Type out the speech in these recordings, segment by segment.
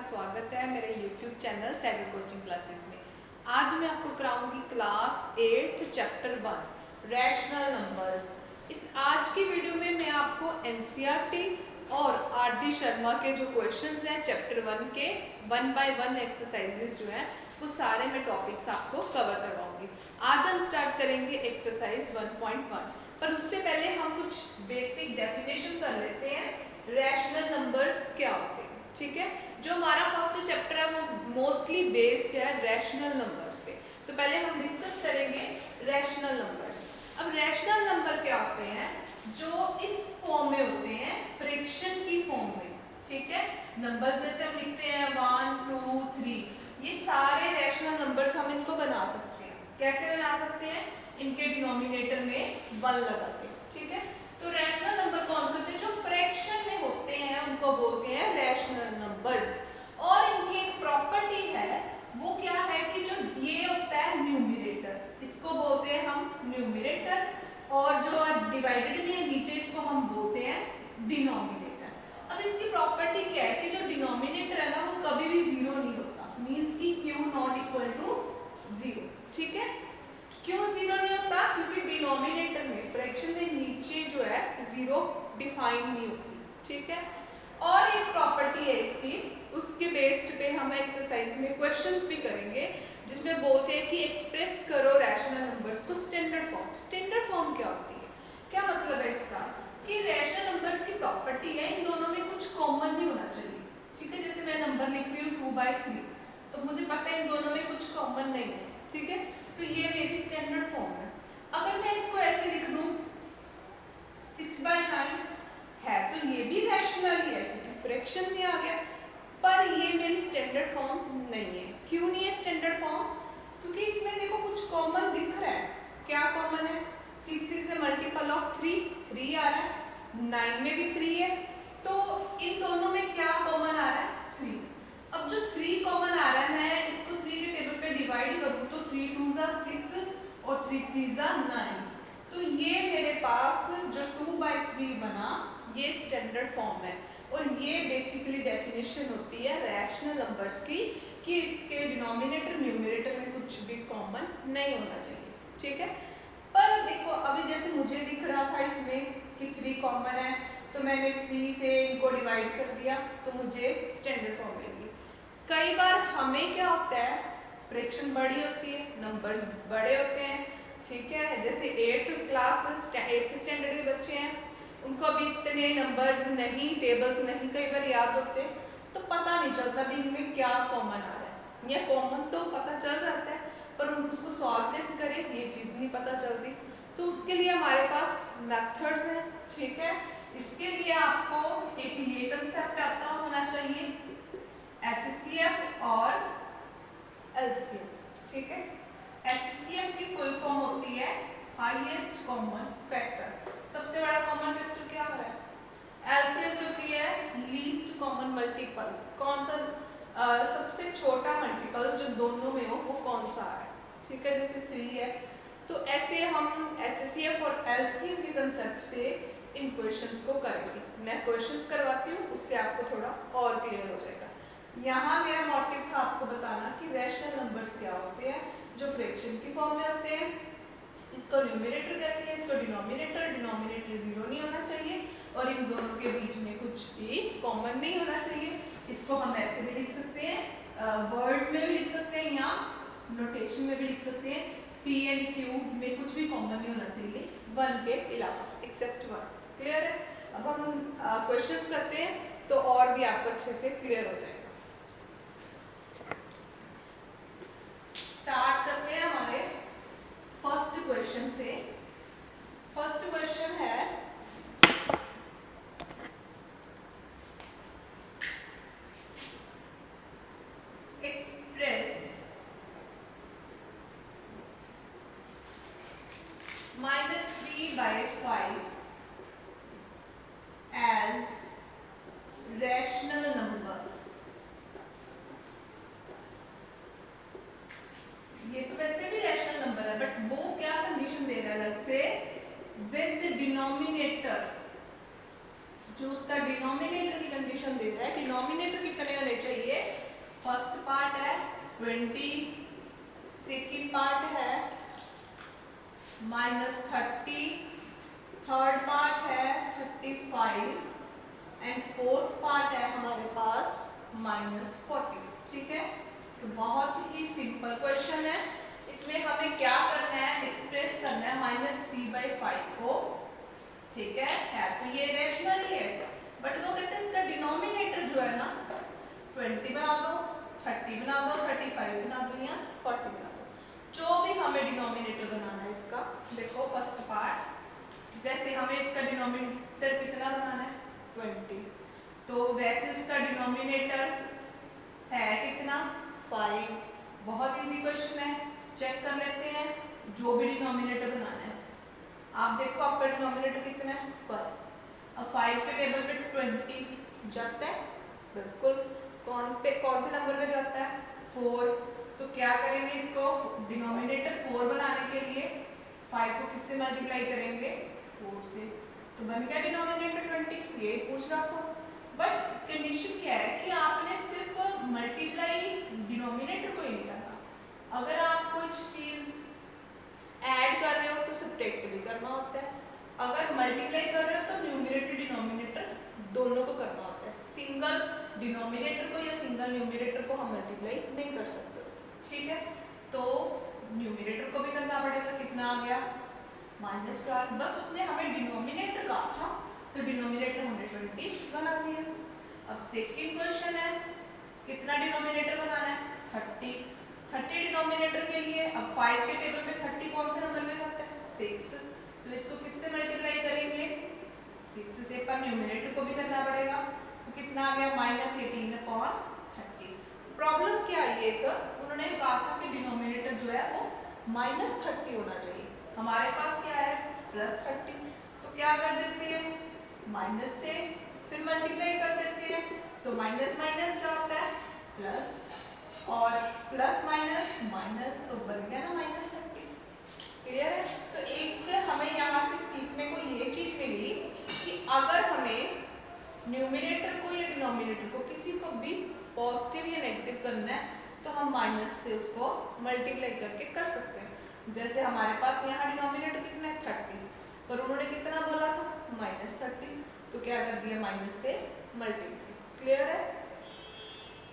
स्वागत है मेरे YouTube channel Sehgal coaching classes में। आज मैं आपको कराऊंगी क्लास 8 चैप्टर 1 रैशनल नंबर्स। इस आज की वीडियो में मैं आपको NCERT और RD शर्मा के जो क्वेश्चंस हैं चैप्टर 1 के 1 बाय 1 एक्सरसाइजेस जो हैं वो सारे मैं टॉपिक्स आपको कवर करवाऊंगी। आज हम स्टार्ट करेंगे एक्सरसाइज 1.1, पर उससे पहले हम कुछ बेसिक डेफिनेशन कर लेते हैं रैशनल नंबर्स क्या होते हैं। ठीक है, जो हमारा फर्स्ट चैप्टर है वो मोस्टली बेस्ड है रैशनल नंबर्स पे। तो पहले हम डिस्कस करेंगे रैशनल नंबर्स। अब रैशनल नंबर क्या होते हैं? जो इस फॉर्म में होते हैं, फ्रैक्शन की फॉर्म में। ठीक है, नंबर्स जैसे हम लिखते हैं 1 2 3, ये सारे रैशनल नंबर्स हम इनको बना सकते हैं। कैसे बना सकते हैं? इनके डिनोमिनेटर में 1 लगा के। ठीक है, तो रैशनल नंबर कौन से होते हैं? जो फ्रैक्शन में होते हैं उनको बोलते हैं रैशनल नंबर्स। और इनकी एक प्रॉपर्टी है, वो क्या है कि जो ये होता है न्यूमरेटर, इसको बोलते हैं हम न्यूमरेटर, और जो डिवाइडेड है नीचे इसको हम बोलते हैं डिनोमिनेटर। अब इसकी प्रॉपर्टी क्या है कि जो डिनोमिनेटर है ना वो कभी भी जीरो नहीं होता, मींस कि q नॉट इक्वल टू 0। ठीक है, क्यों जीरो नहीं होता? क्योंकि डिनोमिनेटर में फ्रैक्शन में नीचे जो है जीरो डिफाइन नहीं होती। ठीक है, और एक प्रॉपर्टी है इसकी, उसके बेस्ड पे हम एक्सरसाइज में क्वेश्चंस भी करेंगे जिसमें बोलते हैं कि एक्सप्रेस करो रैशनल नंबर्स को स्टैंडर्ड फॉर्म। स्टैंडर्ड फॉर्म क्या होती है? क्या मतलब है इसका? कि रैशनल नंबर्स की प्रॉपर्टी है इन दोनों में कुछ कॉमन नहीं होना चाहिए। ठीक है, जैसे मैं नंबर लिख रही हूँ 2/3, तो मुझे पता है इन दोनों में कुछ कॉमन नहीं है। ठीक है, तो ये मेरी स्टैंडर्ड फॉर्म है। अगर मैं इसको ऐसे लिख दूं 6/9 है तो ये भी रैशनल ही है क्योंकि फ्रैक्शन में आ गया, पर ये मेरी स्टैंडर्ड फॉर्म नहीं है। क्यों नहीं है स्टैंडर्ड फॉर्म? क्योंकि इसमें देखो कुछ कॉमन दिख रहा है। क्या कॉमन है? 6 इज ए मल्टीपल ऑफ 3, 3 आ रहा है, 9 में भी 3 है, तो इन दोनों में क्या कॉमन आ रहा है? 3। अब जो 3 कॉमन आ रहा है, मैं इसको 3 के टेबल पे डिवाइड करूं तो 3 2 6 और 3 3 9, तो ये मेरे पास जो 2/3 बना ये स्टैंडर्ड फॉर्म है। और ये बेसिकली डेफिनेशन होती है रैशनल नंबर्स की कि इसके डिनोमिनेटर न्यूमरेटर में कुछ भी कॉमन नहीं होना चाहिए। ठीक है, पर देखो अभी जैसे मुझे दिख रहा था इसमें कि 3 कॉमन है, तो मैंने 3 से इनको डिवाइड कर दिया तो मुझे स्टैंडर्ड फॉर्म मिल गई। कई बार हमें क्या होता है, फ्रैक्शन बड़ी होती है, नंबर्स बड़े होते हैं। ठीक है, जैसे 8th स्टैंडर्ड के बच्चे हैं, उनको अभी इतने नंबर्स नहीं, टेबल्स नहीं कई बार याद होते, तो पता नहीं चलता भी इनमें क्या कॉमन आ रहा है। या कॉमन तो पता चल जाता है पर उसको सॉल्व कैसे करें ये चीज़ नहीं पता चलती। तो उसके लिए हमारे पास मेथड्स हैं। ठीक है, इसके लिए आपको एक ये कंसेप्ट आता होना चाहिए, HCF और LCM। ठीक है, HCF की फुल फॉर्म होती है हाईएस्ट कॉमन फैक्टर। सबसे बड़ा कॉमन फैक्टर क्या हो रहा है? LCM की होती है लीस्ट कॉमन मल्टीपल। कौन सा सबसे छोटा मल्टीपल जो दोनों में हो वो कौन सा है? ठीक है, जैसे 3 है, तो ऐसे हम HCF और LCM के कंसेप्ट से इन क्वेश्चंस को करेंगे। मैं क्वेश्चंस करवाती हूँ, उससे आपको थोड़ा और क्लियर हो जाएगा। यहाँ मेरा मोटिव था आपको बताना कि रैशनल नंबर्स क्या होते हैं, जो फ्रैक्शन की फॉर्म में होते हैं। इसको न्यूमरेटर कहते हैं, इसको डिनोमिनेटर। डिनोमिनेटर जीरो नहीं होना चाहिए और इन दोनों के बीच में कुछ भी कॉमन नहीं होना चाहिए। इसको हम ऐसे भी लिख सकते हैं, वर्ड्स में भी लिख सकते हैं या नोटेशन में भी लिख सकते हैं, P एंड Q में कुछ भी कॉमन नहीं होना चाहिए 1 के अलावा, एक्सेप्ट 1। क्लियर है? अब हम क्वेश्चंस करते हैं तो और भी आपको अच्छे से क्लियर हो जाएगा। स्टार्ट करते हैं हमारे फर्स्ट क्वेश्चन से। फर्स्ट क्वेश्चन है एक्सप्रेस -3/5 एज रैशनल नंबर। ये तो वैसे भी रैशनल नंबर है, बट वो क्या कंडीशन दे रहा है अलग से, विद डिनोमिनेटर जो उसका डिनोमिनेटर की कंडीशन दे रहा है, डिनोमिनेटर कितने होने चाहिए, फर्स्ट पार्ट है 20, सेकेंड पार्ट है -30, थर्ड पार्ट है 35 एंड फोर्थ पार्ट है हमारे पास -40। ठीक है, तो बहुत ही सिंपल क्वेश्चन है। इसमें हमें क्या करना है, एक्सप्रेस करना है -3/5 को। ठीक है तो ये रेशनल ही है, बट वो कहते हैं इसका डिनोमिनेटर जो है ना 20 बना दो, 30 बना दो, 35 बना दो या 40 बना दो, जो भी हमें डिनोमिनेटर बनाना है इसका। देखो फर्स्ट पार्ट, जैसे हमें इसका डिनोमिनेटर कितना बनाना है 20, तो वैसे उसका डिनोमिनेटर है कितना 5। बहुत इजी क्वेश्चन है, चेक कर लेते हैं जो भी डिनोमिनेटर बनाना है। आप देखो आपका डिनोमिनेटर कितना है 5, अब 5 के टेबल पे 20 जाता है, बिल्कुल कौन से नंबर पे जाता है 4। तो क्या करेंगे, इसको डिनोमिनेटर 4 बनाने के लिए 5 को किससे मल्टीप्लाई करेंगे 4 से, तो बन गया डिनोमिनेटर 20। ये पूछ रहा था, बट कंडीशन क्या है कि आपने सिर्फ मल्टीप्लाई डिनोमिनेटर को ही नहीं करना। अगर आप कुछ चीज ऐड कर रहे हो तो सब्ट्रैक्ट भी करना होता है, अगर मल्टीप्लाई कर रहे हो तो न्यूमरेटर डिनोमिनेटर दोनों को करना होता है। सिंगल डिनोमिनेटर को या सिंगल न्यूमरेटर को हम मल्टीप्लाई नहीं कर सकते। ठीक है, तो न्यूमरेटर को भी करना पड़ेगा, कितना आ गया -12। बस उसने हमें डिनोमिनेटर कहा था तो डिनोमिनेटर हमने 20 बना दिया। अब सेकंड क्वेश्चन है, कितना डिनोमिनेटर बनाना है 30। 30 डिनोमिनेटर के लिए अब 5 के टेबल पे 30 कौन से नंबर में जाता है 6, तो इसको किससे मल्टीप्लाई करेंगे 6 से, पर न्यूमरेटर को भी करना पड़ेगा, तो कितना आ गया -18/30। प्रॉब्लम क्या है, एक उन्होंने कहा था कि डिनोमिनेटर जो है वो -30 होना चाहिए, हमारे पास क्या है +30, तो क्या कर देते हैं माइनस से फिर मल्टीप्लाई कर देते हैं, तो माइनस माइनस क्या होता है प्लस, और प्लस माइनस माइनस, तो बन गया ना -30। क्लियर है, तो एक हमें यहाँ से सीखने को ये चीज मिली कि अगर हमें न्यूमरेटर को या डिनोमिनेटर को किसी को भी पॉजिटिव या नेगेटिव करना है तो हम माइनस से उसको मल्टीप्लाई करके कर सकते हैं। जैसे हमारे पास यहाँ डिनोमिनेटर कितना है 30, पर उन्होंने कितना बोला था -30, तो क्या कर दिया माइनस से मल्टीप्लाई। क्लियर है,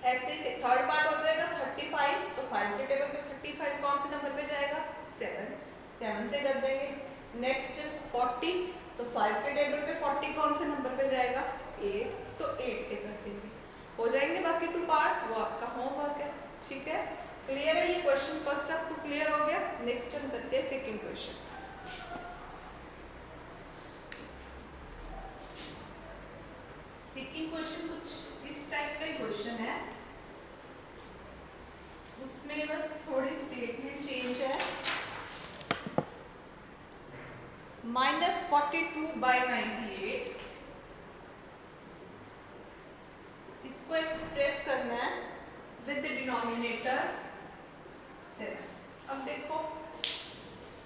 ऐसे से थर्ड पार्ट हो जाएगा 35, तो 5 के टेबल पे 35 कौन से नंबर पे जाएगा 7 से कर देंगे। नेक्स्ट 40, तो 5 के टेबल पे 40 कौन से नंबर पे जाएगा 8, तो 8 से कर देंगे। हो जाएंगे बाकी 2 पार्ट्स, वो आपका होमवर्क है। ठीक है, क्लियर है, ये क्वेश्चन फर्स्ट आपको क्लियर हो गया। नेक्स्ट हम करते हैं सेकंड क्वेश्चन। सेकंड क्वेश्चन कुछ इस टाइप का क्वेश्चन है, उसमें बस थोड़ी स्टेटमेंट चेंज है। -42/98 इसको एक्सप्रेस करना है विद डिनोमिनेटर 7। अब देखो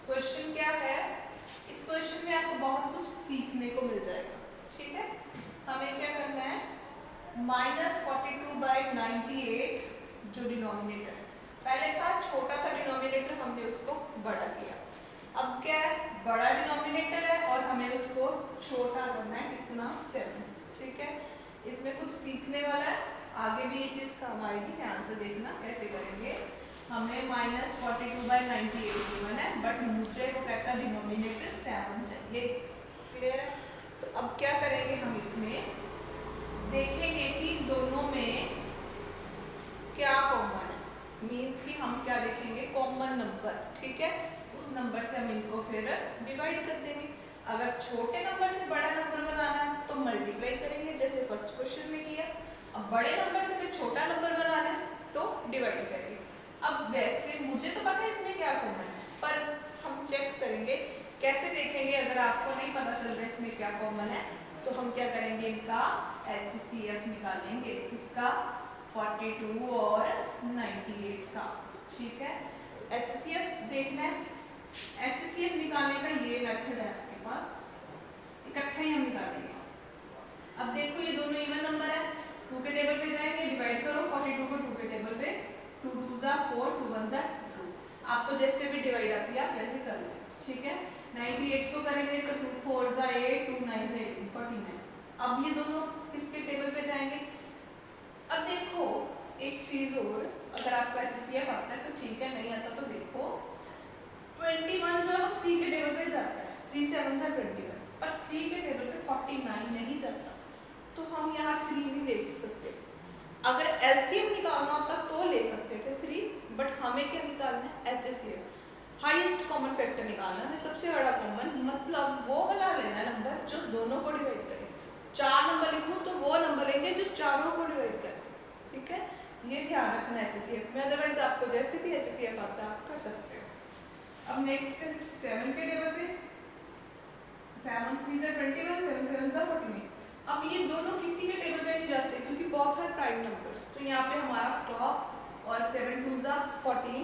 क्वेश्चन क्या है, इस क्वेश्चन में आपको बहुत कुछ सीखने को मिल जाएगा। ठीक है, हमें क्या करना है -42/98 जो डिनोमिनेटर है, पहले था छोटा था डिनोमिनेटर, हमने उसको बड़ा किया। अब क्या है बड़ा डिनोमिनेटर है और हमें उसको छोटा करना है कितना 7। ठीक है, इसमें कुछ सीखने वाला है, आगे भी ये चीज काम आएगी, ध्यान से देखना कैसे करेंगे। हमें -42/98 गिवन है, बट मुझे वो कहता है डिनोमिनेटर 7 चाहिए। क्लियर है, तो अब क्या करेंगे हम इसमें देखेंगे कि दोनों में क्या कॉमन है, मीन्स कि हम क्या देखेंगे कॉमन नंबर। ठीक है, उस नंबर से हम इनको फिर डिवाइड कर देंगे। अगर छोटे नंबर से बड़ा नंबर बनाना है तो मल्टीप्लाई करेंगे जैसे फर्स्ट क्वेश्चन में किया। अब बड़े नंबर से फिर छोटा नंबर बनाना है तो डिवाइड करेंगे। अब वैसे मुझे तो पता है इसमें क्या कॉमन है, पर हम चेक करेंगे कैसे देखेंगे। अगर आपको नहीं पता चल रहा इसमें क्या कॉमन है तो हम क्या करेंगे इनका HCF निकालेंगे, किसका 42 और 98 का। ठीक है, HCF देखना है, HCF निकालने का ये मेथड है आपके पास, इकट्ठे ही हम निकालेंगे। अब देखो ये दोनों इवन नंबर है, 2 के टेबल पे जाएंगे, डिवाइड करो 42 को 2 के टेबल पे, 2 2 जा 4, 2 1 जा 2। आपको जैसे भी डिवाइड आती है आप वैसे कर लो, ठीक है। 98 को करेंगे तो 2 4 जा 8, 2 9 जा 18, 49। अब ये दोनों किसके टेबल पे जाएंगे? अब देखो एक चीज और, अगर आपका HCF आता है तो ठीक है, नहीं आता तो देखो 21 जो है 3 के टेबल पे जाता है, 3 7 जा 21, पर 3 के टेबल पे 49 नहीं जाता, तो हम यहाँ 3 नहीं ले सकते। अगर LCM निकालना होता तो ले सकते थे 3, बट हमें क्या निकालना है? HCF, हाईएस्ट कॉमन फैक्टर निकालना है, सबसे बड़ा कॉमन, मतलब वो वाला लेना नंबर जो दोनों को डिवाइड करे। 4 नंबर लिखूं तो वो नंबर लेंगे जो चारों को डिवाइड करे, ठीक है। ये ध्यान रखना HCF में, अदरवाइज आपको जैसे भी HCF आता है आप कर सकते हो। अब नेक्स्ट 7 के टेबल पे, 7 3 जा 21, 7 7 जा 49। अब ये दोनों किसी के टेबल पे नहीं जाते क्योंकि बहुत है प्राइम नंबर्स, तो यहाँ पे हमारा स्टॉप, और 7 2 जा 14,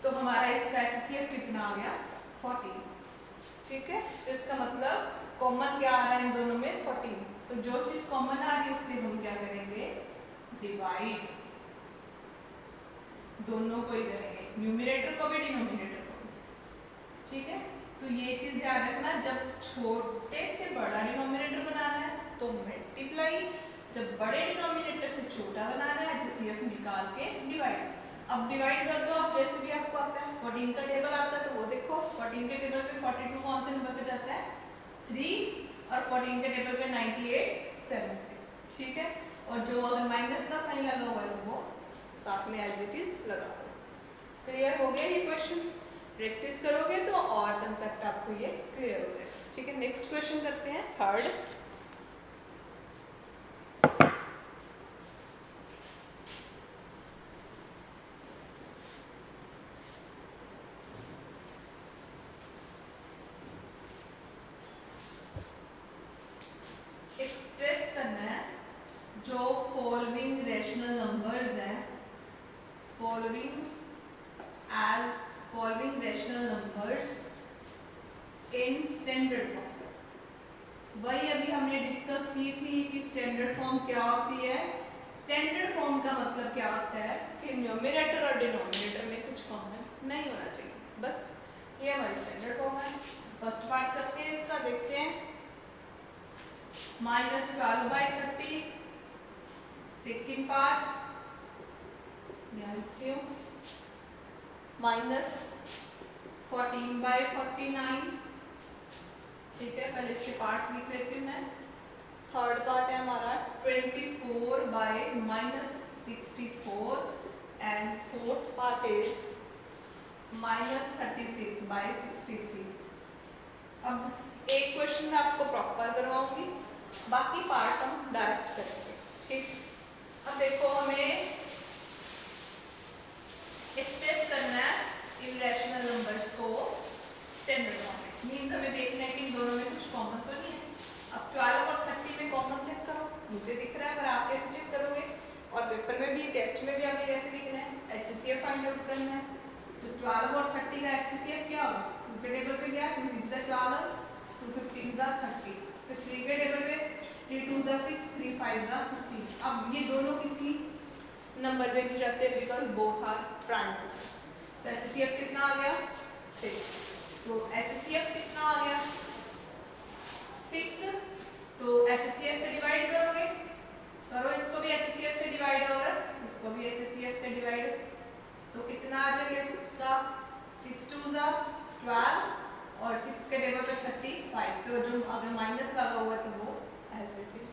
तो हमारा इसका HCF कितना आ गया? 14, ठीक है। तो इसका मतलब कॉमन क्या आ रहा है इन दोनों में? 14। तो जो चीज कॉमन आ रही है उससे हम क्या करेंगे? डिवाइड, दोनों को ही करेंगे, न्यूमरेटर को भी डिनोमिनेटर को भी, ठीक है। तो ये चीज ध्यान रखना, जब छोटे से बड़ा डिनोमिनेटर बनाना है तो मल्टीप्लाई, जब बड़े डिनोमिनेटर से छोटा बनाना है HCF निकाल के डिवाइड। अब डिवाइड कर दो आप जैसे भी आपको आता है। 14 का टेबल आता है तो वो देखो, 14 के टेबल पे 42 कौन से नंबर पे जाता है? 3, और 14 के टेबल पे 98 7 पे, ठीक है। और जो अगर माइनस का साइन लगा हुआ है तो वो साथ में एज इट इज लगा दो। क्लियर हो गया ये क्वेश्चंस? प्रैक्टिस करोगे तो और कंसेप्ट आपको ये क्लियर हो जाएगा, ठीक है। नेक्स्ट क्वेश्चन करते हैं, थर्ड। एक्सप्रेस करना है जो फॉलोइंग रैशनल नंबर्स हैं, following rational numbers in standard form. वही अभी हमने डिस्कस की थी कि स्टैंडर्ड फॉर्म क्या होती है। स्टैंडर्ड फॉर्म का मतलब क्या होता है कि न्यूमरेटर और डिनोमिनेटर में कुछ कॉमन नहीं होना चाहिए, बस ये हमारी स्टैंडर्ड फॉर्म है। फर्स्ट पार्ट करते हैं इसका, देखते हैं। -12/30, सेकेंड पार्ट यहाँ लिखती हूँ, -14/49, ठीक है। पहले इसके पार्ट्स लिख लेती हूँ मैं। थर्ड पार्ट है हमारा 24/-64, एंड फोर्थ पार्ट इज -36/63। अब एक क्वेश्चन मैं आपको प्रॉपर करवाऊंगी, बाकी पार्ट्स हम डायरेक्ट करेंगे, ठीक। अब देखो हमें एक्सप्रेस करना है इरेशनल नंबर्स को स्टैंडर्ड फॉर्म में, मींस हमें देखना है कि इन दोनों में कुछ कॉमन तो नहीं है। अब 12 और 30 में कॉमन चेक करो, मुझे दिख रहा है, पर आप कैसे चेक करोगे? और पेपर में भी, टेस्ट में भी आपने कैसे लिखना है? HCF फाइंड आउट करना है। तो 12 और 30 का HCF क्या होगा? 2 के टेबल पे गया, 2 6 जा 12, 2 15 जा 30, फिर 3 के टेबल पे 3 2 जा 6, 3 5 जा 15। अब ये दोनों किसी नंबर पे नहीं जाते because both are prime numbers. तो HCF कितना आ गया? 6। तो HCF कितना आ गया? 6। तो HCF से डिवाइड करोगे, करो इसको भी HCF से डिवाइड और इसको भी HCF से डिवाइड, तो कितना आ जाएगा 6 का? 6 2 जा 12, और 6 के टेबल पे 35, तो जो अगर माइनस लगा हुआ है तो वो एज इट इज।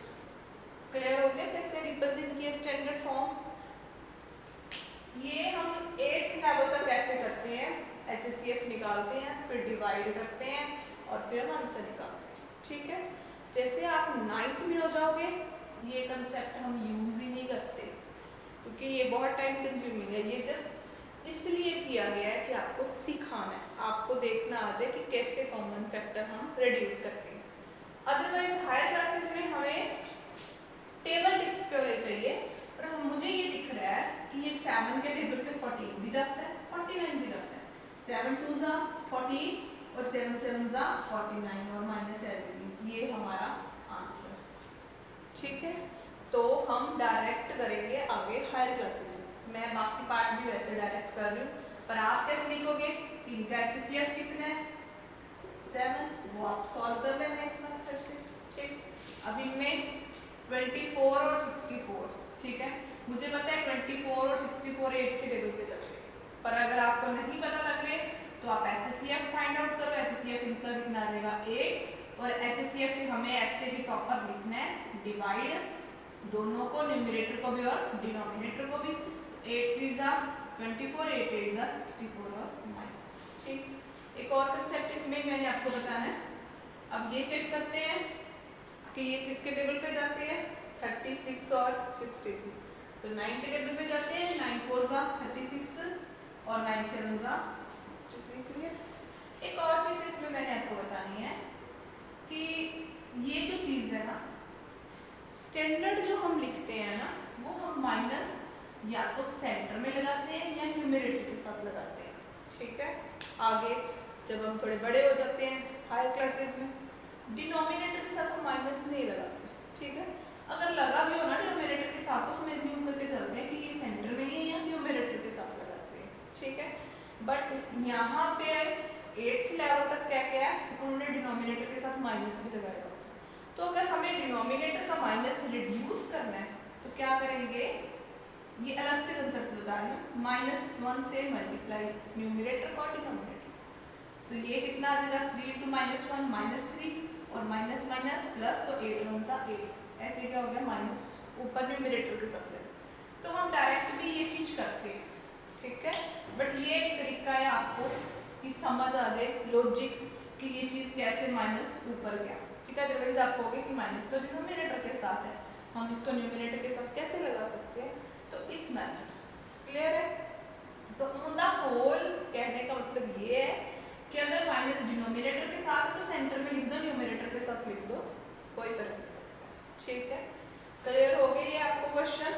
क्लियर हो गया कैसे रिप्रेजेंट किया स्टैंडर्ड फॉर्म? ये हम 8th लेवल तक कैसे करते हैं? HCF निकालते हैं, फिर डिवाइड करते हैं, और फिर हम आंसर निकालते हैं, ठीक है। जैसे आप 9th में हो जाओगे ये कंसेप्ट हम यूज ही नहीं करते क्योंकि ये बहुत टाइम कंज्यूमिंग है। ये जस्ट इसलिए किया गया है कि आपको सिखाना है, आपको देखना आ जाए कि कैसे कॉमन फैक्टर हम रिड्यूस करते हैं। अदरवाइज हायर क्लासेस में हमें टेबल टिप्स क्यों चाहिए, और मुझे ये दिख रहा है कि ये 7 के टेबल पे 14 भी जाता है, 49 भी जाता है। 7 2 जा 14 और 7 7 जा 49 और माइनस एज इट इज, ये हमारा आंसर, ठीक है, तो हम डायरेक्ट करेंगे आगे हायर क्लासेस में। मैं बाकी पार्ट भी वैसे डायरेक्ट कर रही हूँ, पर आप कैसे लिखोगे? 3 का HCF कितना है? 7, वो आप सॉल्व कर लेना इस मेथड से। ठीक, अब इनमें 24 और 64, ठीक है, मुझे पता है 24 और 64 8 के टेबल पे चलते हैं, पर अगर आपको नहीं पता लग रहे तो आप HCF फाइंड आउट करो। HCF इनका कितना आ जाएगा 8, और HCF से हमें ऐसे भी प्रॉपर लिखना है, डिवाइड दोनों को, न्यूमरेटर को भी और डिनोमिनेटर को भी। 8 3 जा 24, 8 8 जा 64 और माइनस। ठीक, एक और कंसेप्ट इसमें मैंने आपको बताना है। अब ये चेक करते हैं कि ये किसके टेबल पे जाते हैं, 36 और 63, तो 9 के टेबल पे जाते हैं। 9 4 जा 36 और 9 7 जा 63। क्लियर। एक और चीज इसमें मैंने आपको बतानी है कि ये जो चीज है ना, स्टैंडर्ड जो हम लिखते हैं ना, वो हम माइनस या तो सेंटर में लगाते हैं या न्यूमरेटर के साथ लगाते हैं। ठीक है, आगे जब हम थोड़े बड़े हो जाते हैं हायर क्लासेस में, डिनोमिनेटर के साथ हम माइनस नहीं लगाते। ठीक है, अगर लगा भी हो ना डिनोमिनेटर के साथ, तो हम एज्यूम करके चलते हैं कि ये सेंटर में ही है या न्यूमरेटर के साथ लगाते हैं। ठीक है, बट यहाँ पे 8th लेवल तक क्या क्या है, उन्होंने डिनोमिनेटर के साथ माइनस भी लगाया। तो अगर हमें डिनोमिनेटर का माइनस रिड्यूस करना है तो क्या करेंगे, ये अलग से कंसेप्ट बता रही हूँ। -1 से मल्टीप्लाई न्यूमरेटर को डिनोमिनेटर, तो ये कितना आ जाएगा 3 × -1 -3 और माइनस माइनस प्लस, तो 8 1 सा 8, ऐसे क्या हो गया माइनस ऊपर न्यूमरेटर के साथ। तो हम डायरेक्ट भी ये चीज करते हैं। ठीक है, बट ये एक तरीका है आपको कि समझ आ जाए लॉजिक कि ये चीज कैसे माइनस ऊपर गया। ठीक है, अदरवाइज आप कहोगे कि माइनस तो डिनोमिनेटर के साथ है, हम इसको न्यूमरेटर के साथ कैसे लगा सकते हैं, तो इस मेथड से। क्लियर है। तो ऑन द होल कहने का मतलब ये है कि अगर माइनस डिनोमिनेटर के साथ है तो सेंटर में लिख दो, न्यूमरेटर के साथ लिख दो, कोई फर्क नहीं पड़ता। ठीक है, क्लियर हो गया ये आपको क्वेश्चन।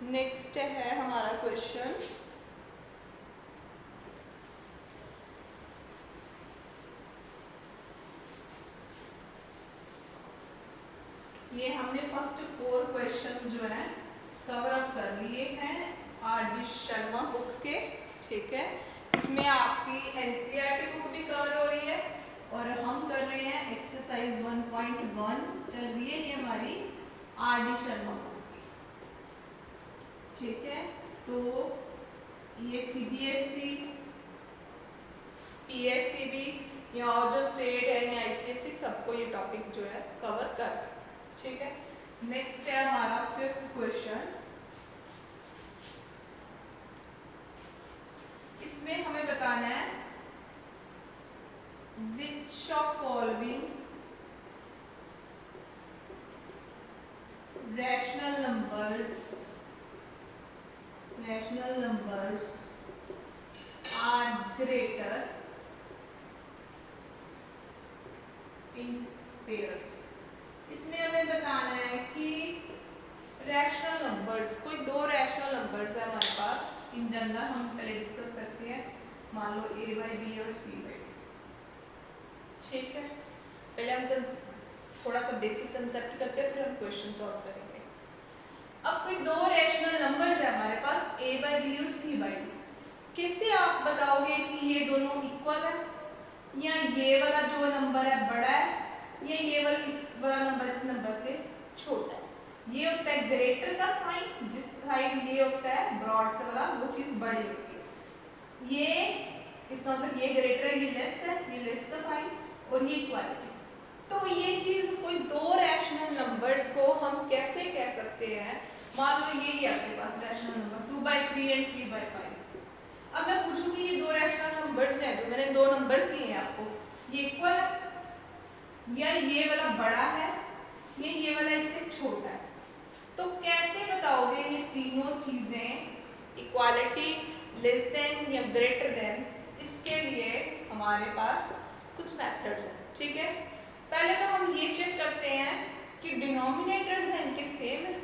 नेक्स्ट है हमारा क्वेश्चन, ये हमने फर्स्ट 4 क्वेश्चंस जो है कवर अप कर लिए हैं आर.डी. शर्मा बुक के। ठीक है, इसमें आपकी एनसीईआरटी बुक भी कवर हो रही है और हम कर रहे हैं एक्सरसाइज 1.1 चल रही है, ये हमारी आर.डी. शर्मा बुक की। ठीक है, तो ये सीबीएसई, पीएसईबी या और जो स्टेट है या आईसीएसई, सबको ये टॉपिक जो है कवर कर रहा है। ठीक है, नेक्स्ट है हमारा 5th क्वेश्चन। इसमें हमें बताना है which of following rational numbers are greater in pairs। इसमें हमें बताना है कि रैशनल नंबर्स, कोई 2 रैशनल नंबर्स है हमारे पास। इन जनरल हम पहले डिस्कस करते हैं, मान लो a/b और c/d। ठीक है, पहले हम थोड़ा सा बेसिक कंसेप्ट करते हैं, फिर हम क्वेश्चन सॉल्व करेंगे। अब कोई 2 रैशनल नंबर्स है हमारे पास a/b और c/d, कैसे आप बताओगे कि ये दोनों इक्वल है, या ये वाला जो नंबर है बड़ा है, या ये वाला इस वाला नंबर इस नंबर से छोटा है। ये होता है ग्रेटर का साइन, जिस साइड ये होता है ब्रॉड से वाला, वो चीज बड़ी होती है। ये इसका मतलब ये ग्रेटर है, ये लेस है, ये लेस का साइन, और ये इक्वालिटी। तो ये चीज कोई 2 रैशनल नंबर्स को हम कैसे कह सकते हैं, मान लो ये आपके पास रैशनल नंबर 2/3 एंड 3/5। अब मैं पूछूंगी ये 2 रैशनल नंबर्स हैं जो मैंने 2 नंबर्स दिए हैं आपको, ये इक्वल है, या ये वाला बड़ा है, या ये वाला इससे छोटा है। तो कैसे बताओगे ये तीनों चीजें इक्वालिटी, लेस देन या ग्रेटर देन, इसके लिए हमारे पास कुछ मेथड्स हैं। ठीक है, पहले तो हम ये चेक करते हैं कि डिनोमिनेटर्स हैं इनके सेम है।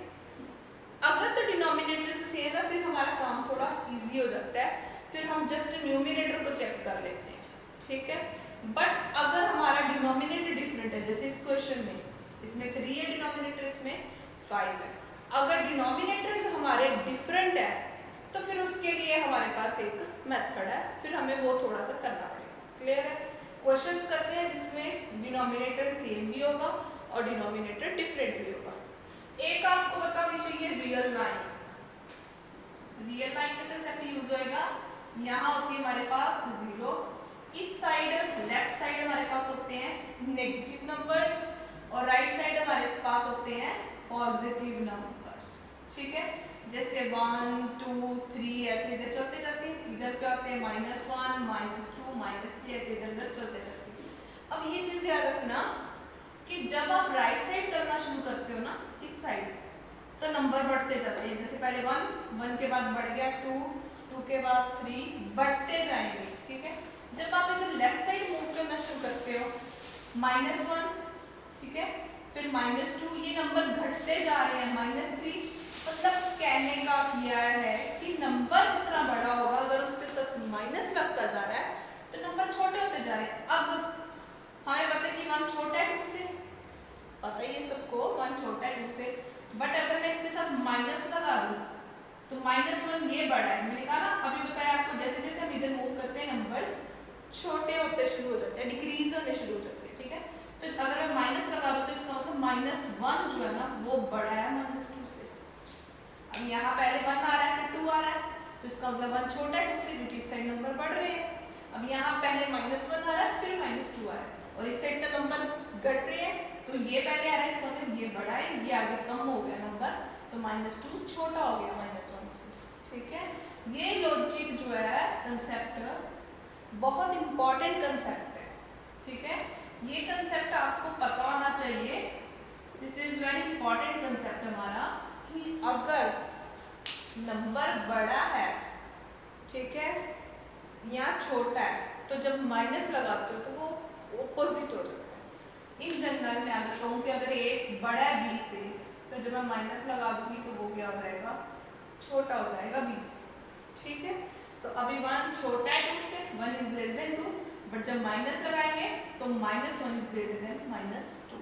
अगर तो डिनोमिनेटर से सेम है फिर हमारा काम थोड़ा इजी हो जाता है, फिर हम जस्ट न्यूमरेटर को चेक कर लेते हैं। ठीक है, बट अगर हमारा डिनोमिनेटर डिफरेंट है, जैसे इस क्वेश्चन में इसमें 3 है डिनोमिनेटर, इसमें 5 है, अगर डिनोमिनेटर्स हमारे डिफरेंट है तो फिर उसके लिए हमारे पास एक मेथड है, फिर हमें वो थोड़ा सा करना पड़ेगा। क्लियर है? क्वेश्चंस करते हैं जिसमें डिनोमिनेटर सेम भी होगा और डिनोमिनेटर डिफरेंट भी होगा। एक आपको पता होनी चाहिए रियल लाइन। रियल लाइन का कंसेप्ट यूज होएगा, यहाँ होती है हमारे पास 0, इस साइड लेफ्ट साइड हमारे पास होते हैं नेगेटिव नंबर्स और राइट साइड हमारे पास होते हैं पॉजिटिव नंबर्स। ठीक है, जैसे 1 2 3 ऐसे इधर चलते जाते हैं, इधर क्या होते हैं -1 -2 -3 ऐसे इधर उधर चलते जाते हैं। अब ये चीज याद रखना कि जब आप राइट साइड चलना शुरू करते हो ना, इस साइड, तो नंबर बढ़ते जाते हैं। जैसे पहले 1 के बाद बढ़ गया 2 के बाद 3, बढ़ते जाएंगे। ठीक है, जब आप इधर लेफ्ट साइड मूव करना शुरू करते हो -1, ठीक है, फिर -2, ये नंबर घटते जा रहे हैं -3, मतलब कहने का किया है कि नंबर जितना बड़ा होगा अगर उसके साथ माइनस लगता जा रहा है तो नंबर छोटे होते जा रहे हैं। अब हमें पता है कि 1 छोटा है 2 से, पता ही है सबको 1 छोटा है 2 से, बट अगर मैं इसके साथ माइनस लगा दूं तो -1 ये बड़ा है। मैंने कहा ना, अभी बताया आपको, जैसे जैसे हम इधर मूव करते हैं नंबर्स छोटे होते शुरू हो जाते हैं, डिक्रीज होने शुरू हो जाते हैं। ठीक है, तो अगर मैं माइनस लगा दूं तो इसका मतलब -1 जो है ना वो बड़ा है -2 से। अब यहाँ पहले 1 आ रहा है फिर 2 आ रहा है, तो इसका मतलब 1 छोटा है 2 से, क्योंकि इस साइड नंबर बढ़ रहे हैं। अब यहाँ पहले -1 आ रहा है फिर -2 आ रहा है और इस साइड का नंबर घट रहे हैं, तो ये पहले आ रहा है, इसका मतलब ये बड़ा है, ये आगे कम हो गया नंबर, तो -2 छोटा हो गया -1 से। ठीक है, ये लॉजिक जो है कंसेप्ट बहुत इंपॉर्टेंट कंसेप्ट है। ठीक है, ये कंसेप्ट आपको पता होना चाहिए, this is very important concept हमारा, कि अगर नंबर बड़ा है, ठीक है, या छोटा है, तो जब माइनस लगाते हो तो वो ऑपोजिट हो जाता है। इन जनरल मैं अगर कहूँ कि अगर एक बड़ा है 20 से, तो जब मैं माइनस लगा दूंगी तो वो क्या हो जाएगा, छोटा हो जाएगा 20 से। ठीक है, तो अभी 1 छोटा है 2 से, 1 इज लेस देन 2, बट जब माइनस लगाएंगे तो -1 इज ग्रेटर देन -2।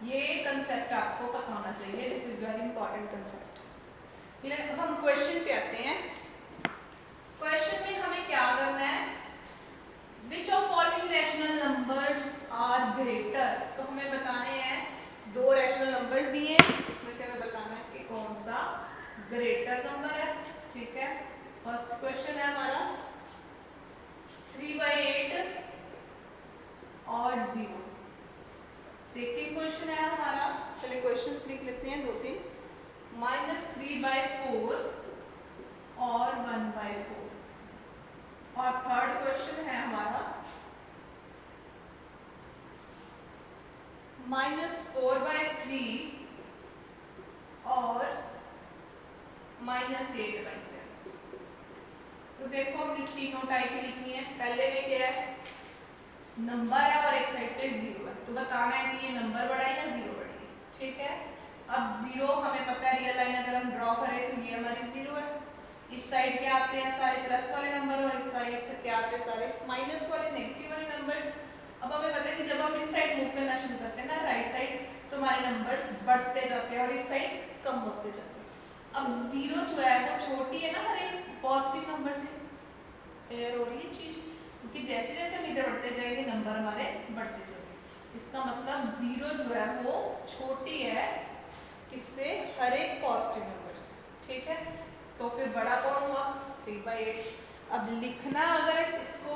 ये कंसेप्ट आपको पता होना चाहिए, this is very important concept. Clear? अब हम क्वेश्चन पे आते हैं। क्वेश्चन में हमें क्या करना है, which of following rational numbers are greater, तो हमें बताने हैं 2 रैशनल नंबर्स दिए, उसमें से हमें बताना है कि कौन सा ग्रेटर नंबर है। ठीक है, फर्स्ट क्वेश्चन है हमारा 3/8 और 0। सेकेंड क्वेश्चन है हमारा, पहले क्वेश्चंस लिख लेते हैं 2-3, -3/4 और 1/4। और थर्ड क्वेश्चन है हमारा -4/3 और -8/7। तो देखो हमने तीनों टाइप की लिखनी है। पहले में क्या है, नंबर है और एक साइड पे 0 है, तो बताना है कि ये नंबर बड़ा है या 0 बड़ी है। ठीक है, अब 0 हमें पता है, रियल लाइन अगर हम ड्रॉ करें तो ये हमारी 0 है। इस साइड क्या आते हैं सारे प्लस वाले नंबर और इस साइड से क्या आते हैं सारे माइनस वाले नेगेटिव वाले नंबर्स। अब हमें पता है कि जब हम इस साइड मूव करना शुरू करते हैं ना राइट साइड, तो हमारे नंबर्स बढ़ते जाते हैं और इस साइड कम होते जाते हैं। अब 0 जो है वो छोटी है ना हर एक पॉजिटिव नंबर से। क्लियर हो रही है चीज? क्योंकि जैसे जैसे हम इधर बढ़ते जाएंगे नंबर हमारे बढ़ते जाएंगे। इसका मतलब 0 जो है वो छोटी है किससे, हर एक पॉजिटिव नंबर से। ठीक है, तो फिर बड़ा कौन हुआ 3/8। अब लिखना अगर इसको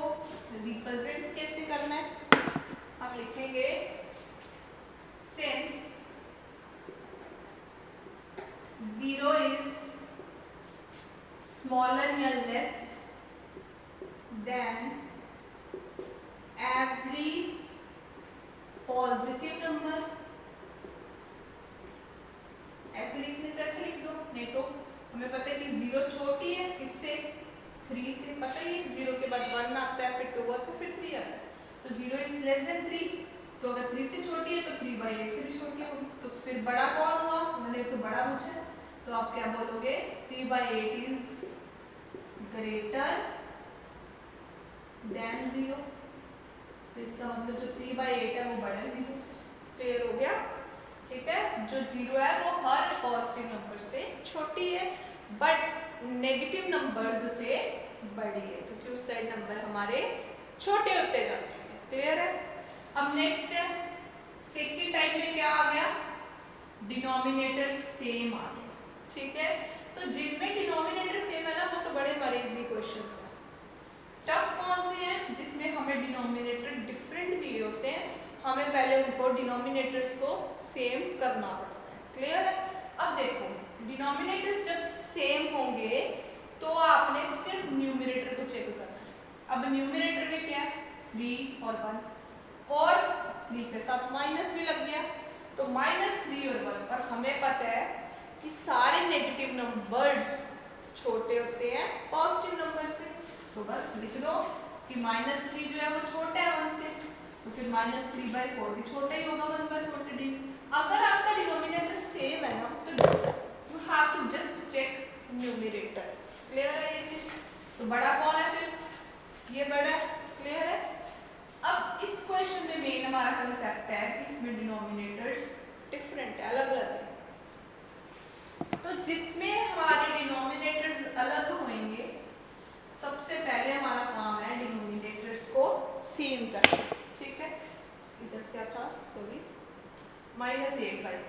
रिप्रेजेंट कैसे करना है, हम लिखेंगे सिंस 0 इज स्मॉलर या less than every positive number. ऐसे लिखने तो ऐसे लिख दो, नहीं तो हमें पता है कि 0 छोटी है किससे, 3 से। पता ही 0 के बाद 1 आता है, फिर 2 आता है, फिर 3 आता है, तो 0 इज लेस देन 3। तो अगर 3 से छोटी है तो 3/8 से भी छोटी होगी। तो फिर बड़ा कौन हुआ, उन्होंने तो बड़ा पूछा है, तो आप क्या बोलोगे 3/8 इज ग्रेटर देन 0। तो इसका मतलब जो 3/8 है वो बड़ा 0 से। क्लियर हो गया? ठीक है, जो 0 है वो हर पॉजिटिव नंबर से छोटी है बट नेगेटिव नंबर्स से बड़ी है, क्योंकि उस साइड नंबर हमारे छोटे होते जाते हैं। क्लियर है? अब नेक्स्ट है सेकंड टाइप में क्या आ गया, डिनोमिनेटर सेम आ गया। ठीक है, तो जिनमें डिनोमिनेटर सेम है ना वो तो बड़े हमारे इजी क्वेश्चंस हैं। टफ कौन से हैं, जिसमें हमें डिनोमिनेटर डिफरेंट दिए होते हैं, हमें पहले उनको डिनोमिनेटर्स को सेम करना पड़ता है। क्लियर है? अब देखो डिनोमिनेटर्स जब सेम होंगे तो आपने सिर्फ न्यूमरेटर को चेक करना है। अब न्यूमरेटर में क्या है, 3 और 1 और 3 के साथ माइनस भी लग गया, तो -3 और 1। और हमें पता है कि सारे नेगेटिव नंबर्स छोटे होते हैं पॉजिटिव नंबर से, तो बस लिख दो कि -3 जो है वो छोटा है 1 से, तो फिर -3/4 भी छोटा ही होगा 1/4 से। डी अगर आपका डिनोमिनेटर सेम है ना तो you have to just check numerator. Clear है ये चीज? तो बड़ा कौन है फिर, ये बड़ा है। क्लियर है? अब इस क्वेश्चन में मेन हमारा कंसेप्ट है कि इसमें डिनोमिनेटर्स डिफरेंट है, अलग अलग है। तो जिसमें हमारे डिनोमिनेटर्स अलग होंगे सबसे पहले हमारा काम है डिनोमिनेटर्स को सेम करना। ठीक है, इधर क्या था, सॉरी, -8/7।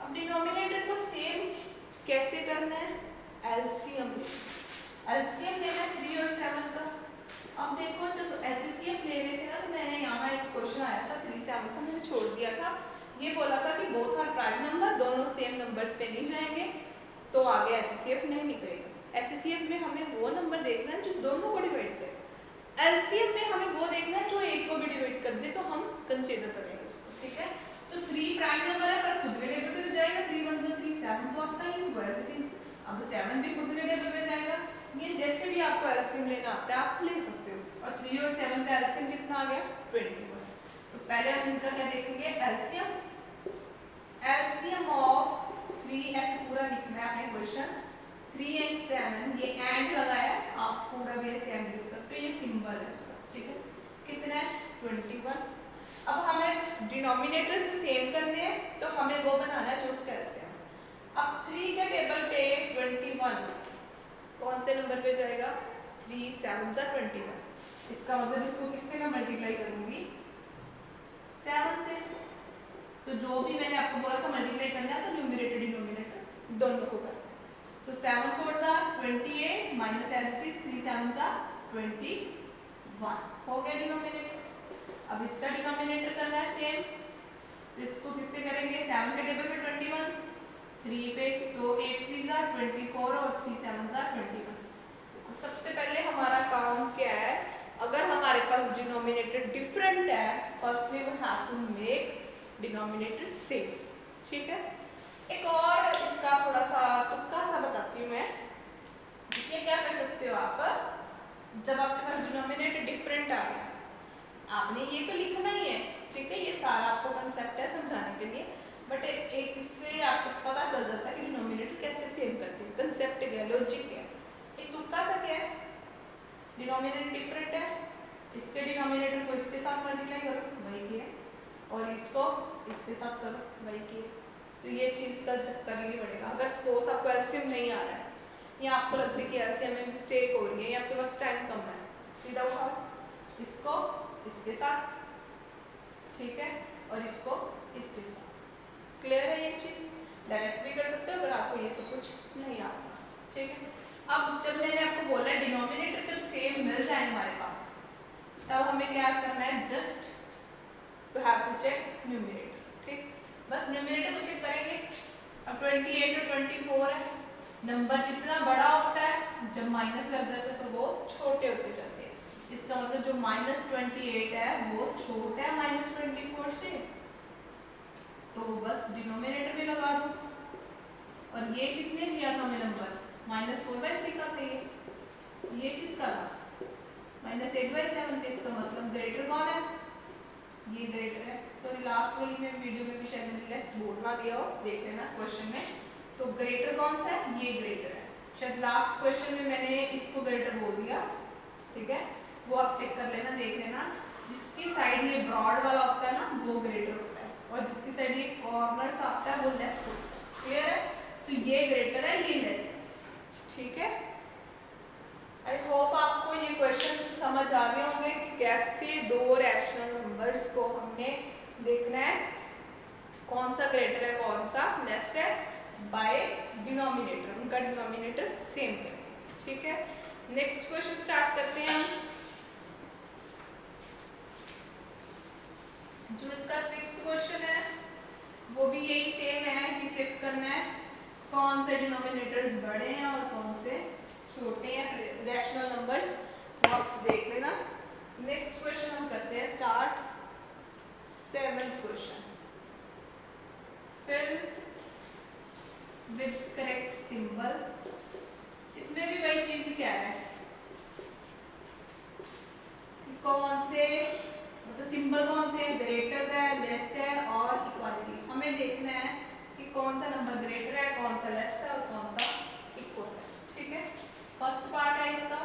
अब डिनोमिनेटर को सेम कैसे करना है, एलसीएम लेना है 3 और 7 का। अब देखो जब एचसीएफ ले रहे थे ना तो मैंने यहाँ एक क्वेश्चन आया था 3 7 का, मैंने छोड़ दिया था। ये बोला था कि बोथ आर प्राइम नंबर, दोनों सेम नंबर्स पे नहीं जाएंगे तो आगे एचसीएफ नहीं निकलेगा। एचसीएफ में हमें वो नंबर देखना है जो दोनों को डिवाइड करे, एलसीएम में हमें वो देखना है जो एक को भी डिवाइड कर दे तो हम कंसीडर करेंगे उसको। ठीक है, तो 3 प्राइम नंबर है पर खुद के टेबल पे तो जाएगा, 3 1 जा 3, 7 तो आता ही वैसे ही। अब 7 भी खुद के टेबल पे जाएगा। ये जैसे भी आपको एलसीएम लेना आता है आप ले सकते हो। और 3 और 7 का एलसीएम कितना आ गया, 21। तो पहले हम इनका क्या देखेंगे, एलसीएम ऑफ 3, ऐसे पूरा लिखना है आपने क्वेश्चन। 3 and 7 ये एंड लगाया, आप पूरा भी ऐसे एंड लिख सकते हो, ये सिंबल है उसका। ठीक है, कितना है, 21। अब हमें डिनोमिनेटर से सेम करने हैं तो हमें वो बनाना है जो उसका एलसीएम। अब 3 के टेबल पे 21 कौन से नंबर पे जाएगा, 3 7 जा 21। इसका मतलब इसको किससे मैं मल्टीप्लाई करूंगी, 7 से। तो जो भी मैंने आपको बोला था मल्टीप्लाई करना है तो न्यूमरेटर डिनोमिनेटर दोनों को करना है। तो 7 4 जा 28 माइनस एज इट इज 3 7 जा 21 हो गया डिनोमिनेटर। अब इसका डिनोमिनेटर करना है सेम, तो इसको किससे करेंगे, 7 के टेबल पे 21, 3 पे तो 8 3 जा 24 और 3 7 जा 21। तो सबसे पहले हमारा काम क्या है, अगर हमारे पास डिनोमिनेटर डिफरेंट है first we have to make denominator same. ठीक है, एक और इसका थोड़ा सा तुक्का सा बताती हूँ मैं। इसमें क्या कर सकते हो आप, जब आपके पास डिनोमिनेटर डिफरेंट आ गया, आपने ये तो लिखना ही है। ठीक है, ये सारा आपको कंसेप्ट है समझाने के लिए, बट एक इससे आपको पता चल जाता है कि डिनोमिनेटर कैसे सेम करते हैं। कंसेप्ट क्या है, लॉजिक क्या है। एक तुक्का सा क्या है, डिनोमिनेटर डिफरेंट है, इसके डिनोमिनेटर को इसके साथ मल्टीप्लाई करो, वही किया, और इसको इसके साथ करो, वही किया। तो ये चीज़ का चक्कर ही नहीं पड़ेगा। अगर सपोज आपको एलसीएम नहीं आ रहा है या आपको लगता है कि एलसीएम में मिस्टेक हो रही है या आपके पास टाइम कम है, सीधा उठाओ इसको इसके साथ, ठीक है, और इसको इसके साथ। क्लियर है ये चीज़? डायरेक्ट भी कर सकते हो अगर आपको ये सब कुछ नहीं आता। ठीक है, अब जब मैंने आपको बोला डिनोमिनेटर जब सेम मिल जाए हमारे पास तब हमें क्या करना है, just to have to check numerator. ठीक, बस न्यूमरेटर को चेक करेंगे। अब 28 और 24 है, नंबर जितना बड़ा होता है जब माइनस लग जाता है तो वो छोटे होते जाते हैं। इसका मतलब जो -28 है वो छोटा है -24 से, तो बस डिनोमिनेटर में लगा दो। और ये किसने दिया था हमें नंबर, -4/3 का था ये किसका था, -8/7। इसका मतलब ग्रेटर कौन है, ये ग्रेटर है। सॉरी लास्ट वाली में वीडियो में भी शायद मैंने लेस बोल ना दिया हो, देख लेना क्वेश्चन में। तो ग्रेटर कौन सा है, ये ग्रेटर है। शायद लास्ट क्वेश्चन में मैंने इसको ग्रेटर बोल दिया, ठीक है। वो आप चेक कर लेना, देख लेना। जिसकी साइड ये ब्रॉड वाला होता है ना वो ग्रेटर होता है, और जिसकी साइड ये कॉर्नर सा होता है वो लेस होता है। क्लियर है? तो ये ग्रेटर है, ये लेस है। ठीक है, आई होप आपको ये क्वेश्चन समझ आ गए होंगे कि कैसे दो रैशनल नंबर्स को हमने देखना है, कौन सा ग्रेटर है कौन सा लेस है, बाय डिनोमिनेटर, उनका डिनोमिनेटर सेम करके। ठीक है, नेक्स्ट क्वेश्चन स्टार्ट करते हैं हम। जो इसका 6th क्वेश्चन है वो भी यही सेम है कि चेक करना है कौन से डिनोमिनेटर्स बड़े हैं और कौन से छोटे हैं रैशनल नंबर्स, वो आप देख लेना। नेक्स्ट क्वेश्चन हम करते हैं start. 7th question, fill with correct symbol. इसमें भी वही चीज ही क्या है कि कौन से मतलब सिंबल कौन से ग्रेटर का है, लेस का है और इक्वालिटी। हमें देखना है कि कौन सा नंबर ग्रेटर है, कौन सा लेस है और कौन सा इक्वल है। ठीक है, फर्स्ट पार्ट है इसका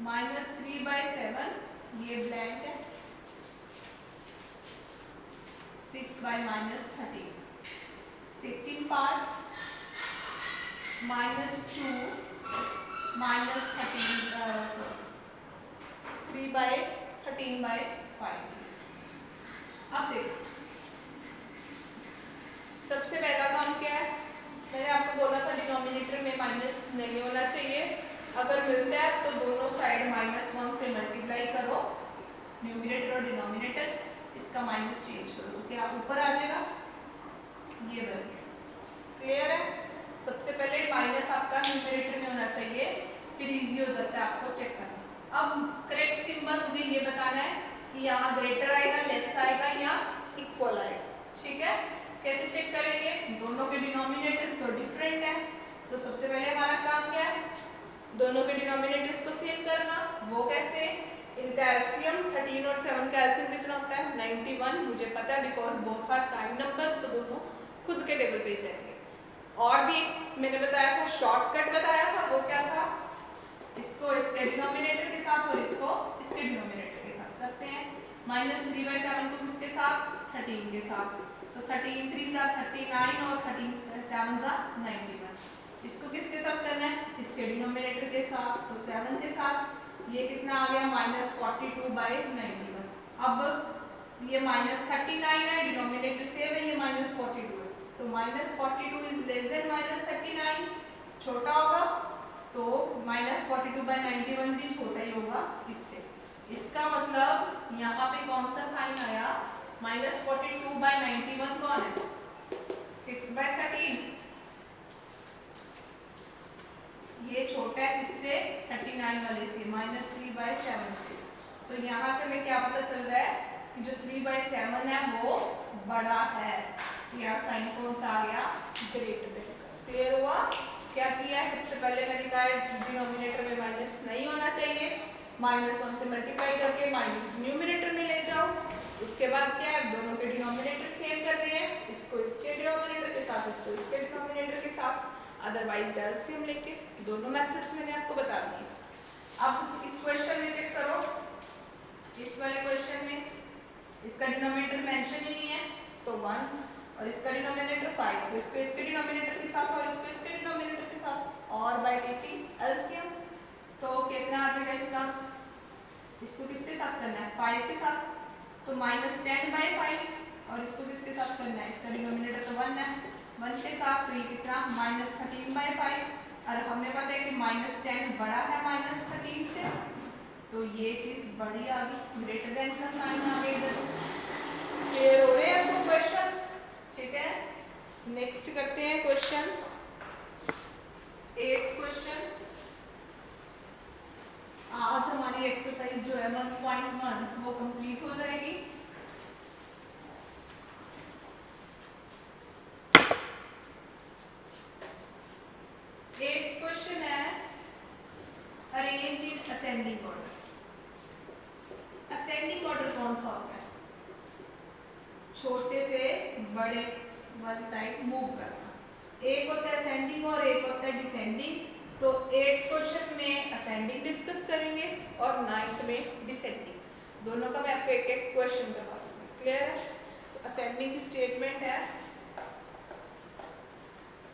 -3/7, ये ब्लैंक है। 6/-13। Second part -2 3/13/5। अब देखो सबसे पहला काम क्या है, मैंने आपको बोला था डिनोमिनेटर में माइनस नहीं होना चाहिए। अगर मिलता है तो दोनों साइड -1 से मल्टीप्लाई करो, न्यूमरेटर और डिनोमिनेटर, इसका माइनस चेंज करो तो क्या ऊपर आ जाएगा, ये बन गया। क्लियर है? सबसे पहले माइनस आपका न्यूमरेटर में होना चाहिए, फिर इजी हो जाता है आपको चेक करना। अब करेक्ट सिंबल मुझे ये बताना है कि यहाँ ग्रेटर आएगा, लेस आएगा या इक्वल आएगा। ठीक है, कैसे चेक करेंगे, दोनों के डिनोमिनेटर्स तो डिफरेंट है, तो सबसे पहले हमारा काम क्या है, दोनों के डिनोमिनेटर्स को सेम करना। वो कैसे, इनका एलसीएम 13 और 7 का एलसीएम कितना होता है 91, मुझे पता है because both are prime numbers, तो दोनों खुद के टेबल पे जाएंगे। और भी एक मैंने बताया था, शॉर्टकट बताया था, वो क्या था, इसको इसके डिनोमिनेटर के साथ और इसको इसके डिनोमिनेटर के साथ करते हैं। -3/7 को किसके साथ, 13 के साथ, तो 13 3 39 और 13 7 91। इसको किसके साथ करना है, इसके डिनोमिनेटर के साथ, तो 7 के साथ। ये कितना आ गया -42/91। अब ये -39 है, डिनोमिनेटर सेम है, ये -42 है, तो -42 इज लेस देन -39, छोटा होगा, तो -42/91 भी छोटा ही होगा इससे। इसका मतलब यहाँ पे कौन सा साइन आया, -42/91 कौन है, 6/13, ये छोटा है किससे, 39 वाले से, -3/7 से। तो यहाँ से हमें क्या पता चल रहा है कि जो 3/7 है वो बड़ा है, तो यहाँ साइन कौन सा आ गया, ग्रेटर देन। क्लियर हुआ? क्या किया है, सबसे पहले मैंने कहा डिनोमिनेटर में माइनस नहीं होना चाहिए, -1 से मल्टीप्लाई करके माइनस न्यूमरेटर में ले जाओ। उसके बाद क्या है, दोनों के डिनोमिनेटर सेम कर रहे हैं, इसको इसके डिनोमिनेटर के साथ, इसको इसके डिनोमिनेटर के साथ, अदरवाइज एलसीएम लेके। दोनों मेथड्स मैंने आपको बता दिए। अब इस क्वेश्चन में चेक करो, इस वाले क्वेश्चन में इसका डिनोमिनेटर मेंशन ही नहीं है, तो 1, और इसका डिनोमिनेटर 5, तो इसको इसके डिनोमिनेटर के साथ और इसको इसके डिनोमिनेटर के साथ, और बाय टेकिंग एलसीएम, तो कितना आ जाएगा इसका, इसको किसके साथ करना है, 5 के साथ, तो -10/5, और इसको किसके साथ करना है, इसका डिनोमिनेटर तो 1 है, 1 के साथ, तो ये कितना -13/5, और हमें पता है कि -10 बड़ा है -13 से, तो ये चीज बड़ी आ गई, ग्रेटर देन का साइन आ गया इधर। क्लियर हो रहे हैं आपको क्वेश्चंस? ठीक है, नेक्स्ट करते हैं क्वेश्चन 8th क्वेश्चन। आज हमारी एक्सरसाइज जो है 1.1 वो कंप्लीट हो जाएगी। क्वेश्चन है arrange in ascending order. Ascending order कौन सा होता है, छोटे से बड़े वाली साइड मूव करना। एक होता है असेंडिंग और एक होता है डिसेंडिंग। तो 8th क्वेश्चन में असेंडिंग डिस्कस करेंगे और 9th में डिसेंडिंग। दोनों का मैं आपको एक एक क्वेश्चन करवा दूंगी। क्लियर है? तो असेंडिंग की स्टेटमेंट है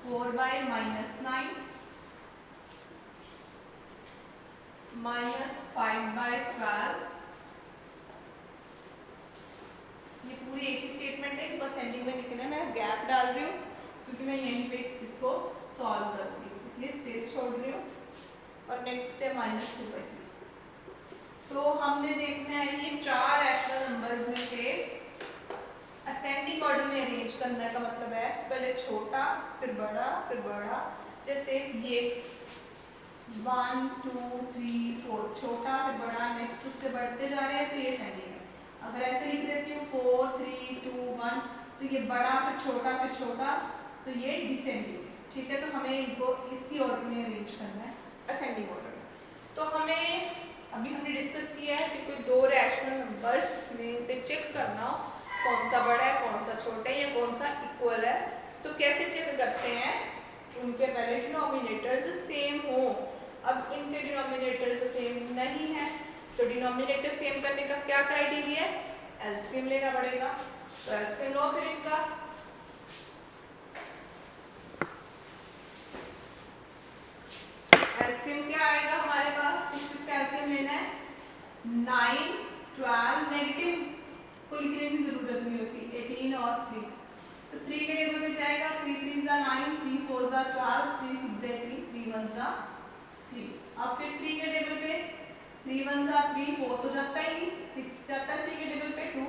4/-9 -5/12। ये पूरी एक ही स्टेटमेंट है, बस एंडिंग में लिखना है। मैं गैप डाल रही हूँ क्योंकि मैं यहीं पे इसको सॉल्व करूँगी, इसलिए स्पेस छोड़ रही हूँ। और नेक्स्ट है -2/3। तो हमने देखना है ये 4 रैशनल नंबर्स में से असेंडिंग ऑर्डर में अरेंज करने का मतलब है पहले छोटा फिर बड़ा। जैसे ये 1 2 3 4 छोटा फिर बड़ा, नेक्स्ट उससे बढ़ते जा रहे हैं तो ये असेंडिंग है। अगर ऐसे लिख देती हूँ 4 3 2 1 तो ये बड़ा फिर छोटा तो ये डिसेंडिंग है। ठीक है, तो हमें इनको इसी ऑर्डर में अरेंज करना है असेंडिंग ऑर्डर में। तो हमें अभी हमने डिस्कस किया है कि कोई 2 रैशनल नंबर्स में से चेक करना हो कौन सा बड़ा है कौन सा छोटा है या कौन सा इक्वल है। तो कैसे चेक करते हैं? उनके पहले डिनोमिनेटर्स सेम हो। अब इनके डिनोमिनेटर्स सेम नहीं है तो डिनोमिनेटर सेम करने का क्या क्राइटेरिया है? एलसीएम लेना पड़ेगा। तो एलसीएम लो फिर इनका। एलसीएम क्या आएगा हमारे पास? किसका एलसीएम लेना है? 9 12 नेगेटिव को लिखने की जरूरत नहीं होती, 18 और 3। तो 3 के टेबल पे जाएगा 3 3 जा 9 3 4 जा 12 3 6 जा 3 3 1 जा 3। अब फिर 3 के टेबल पे 3 1 जा 3 4 तो जाता ही नहीं, 6 जाता है 3 के टेबल पे 2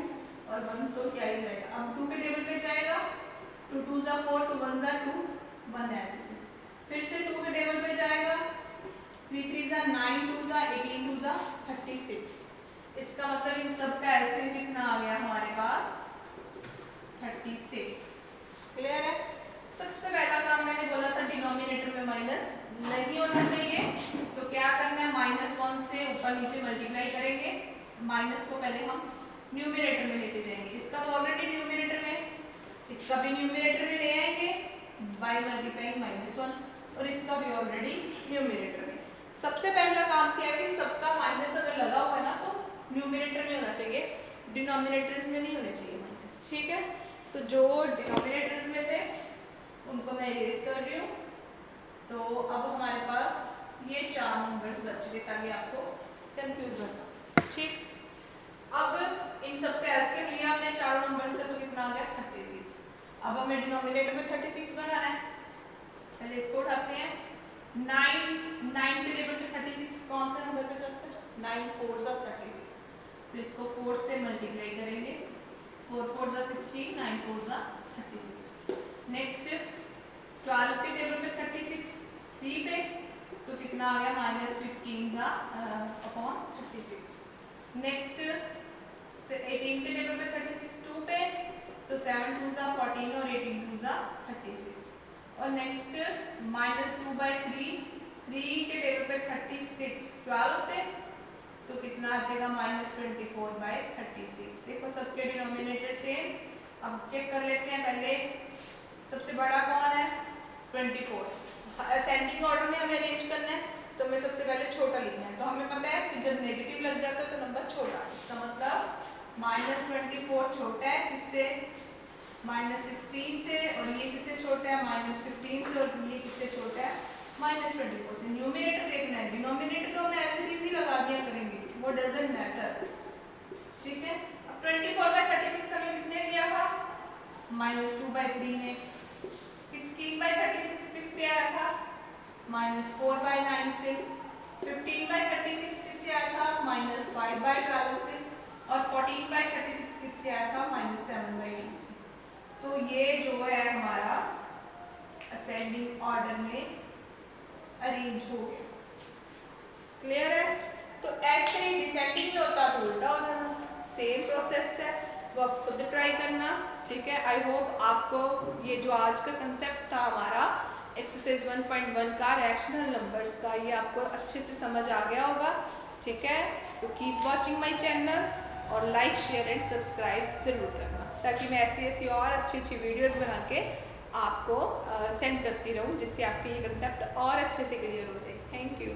और 1 तो क्या ही जाएगा। अब 2 के टेबल पे जाएगा 2 2 जा 4 2 1 जा 2 1 ऐसे। फिर से 2 के टेबल पे जाएगा 3 3 जा 9 2 जा 18 2 जा 36। इसका मतलब इन सब का एलसीएम कितना आ गया हमारे पास? 36। क्लियर है? सबसे पहला काम मैंने बोला था डिनोमिनेटर में माइनस नहीं होना चाहिए, तो क्या करना है? -1 से ऊपर नीचे मल्टीप्लाई करेंगे। माइनस को पहले हम न्यूमरेटर में लेके जाएंगे। इसका तो ऑलरेडी न्यूमरेटर में, इसका भी न्यूमरेटर में ले आएंगे बाय मल्टीप्लाइंग -1 और इसका भी ऑलरेडी न्यूमरेटर में। सबसे पहला काम क्या है कि सबका माइनस अगर लगा हुआ है ना तो न्यूमरेटर में होना चाहिए, डिनोमिनेटर्स में नहीं होने चाहिए माइनस। ठीक है, तो जो डिनोमिनेटर्स में थे उनको मैं इरेज कर रही हूँ। तो अब हमारे पास ये 4 नंबर्स बच गए ताकि आपको कंफ्यूजन हो। ठीक, अब इन सब का एलसीएम लिया हमने 4 नंबर्स का तो कितना आ गया? 36। अब हमें डिनोमिनेटर में 36 बनाना है। पहले इसको उठाते हैं। 9 के टेबल पे 36 कौन सा नंबर पे चलता है? 9 4 जा 36। तो इसको 4 से मल्टीप्लाई करेंगे। 4 4 जा 16 9 4 जा 36। नेक्स्ट 12 के टेबल पे 36 3 पे तो कितना आ गया? -15 जा अपॉन 36। नेक्स्ट 18 के टेबल पे 36 2 पे तो 7 2 जा 14 और 18 2 जा 36। और नेक्स्ट -2/3 3 के टेबल पे 36 12 पे तो कितना आ जाएगा? -24/36। देखो सबके डिनोमिनेटर सेम। अब चेक कर लेते हैं पहले सबसे बड़ा कौन है? 24। असेंडिंग ऑर्डर में हमें अरेंज करना है तो हमें सबसे पहले छोटा लिखना है। तो हमें पता है कि जब नेगेटिव लग जाता है तो नंबर छोटा, इसका मतलब -24 छोटा है किससे? -16 से। और ये किससे छोटा है? -15 से। और ये किससे छोटा है? -24 से। न्यूमरेटर देखना है, डिनोमिनेटर तो हम ऐसी चीज ही लगा दिया करेंगे, वो डजंट मैटर। ठीक है, अब 24/36 हमें किसने दिया था? -2/3 ने। 16/36 किससे आया था? -4/9 से। 15/36 किससे आया था? -5/12 से। और 14/36 किससे आया था? -7/8 से। तो ये जो है हमारा असेंडिंग ऑर्डर में अरेंज हो गया। क्लियर है? तो ऐसे ही डिसेंडिंग में होता तो उल्टा हो जाना। सेम प्रोसेस है, तो आप खुद ट्राई करना। ठीक है, आई होप आपको ये जो आज का कंसेप्ट था हमारा एक्सरसाइज 1.1 का रैशनल नंबर्स का, ये आपको अच्छे से समझ आ गया होगा। ठीक है, तो कीप वॉचिंग माय चैनल और लाइक शेयर एंड सब्सक्राइब ज़रूर करना ताकि मैं ऐसी और अच्छी वीडियोस बना के आपको सेंड करती रहूँ, जिससे आपके ये कंसेप्ट और अच्छे से क्लियर हो जाए। Thank you.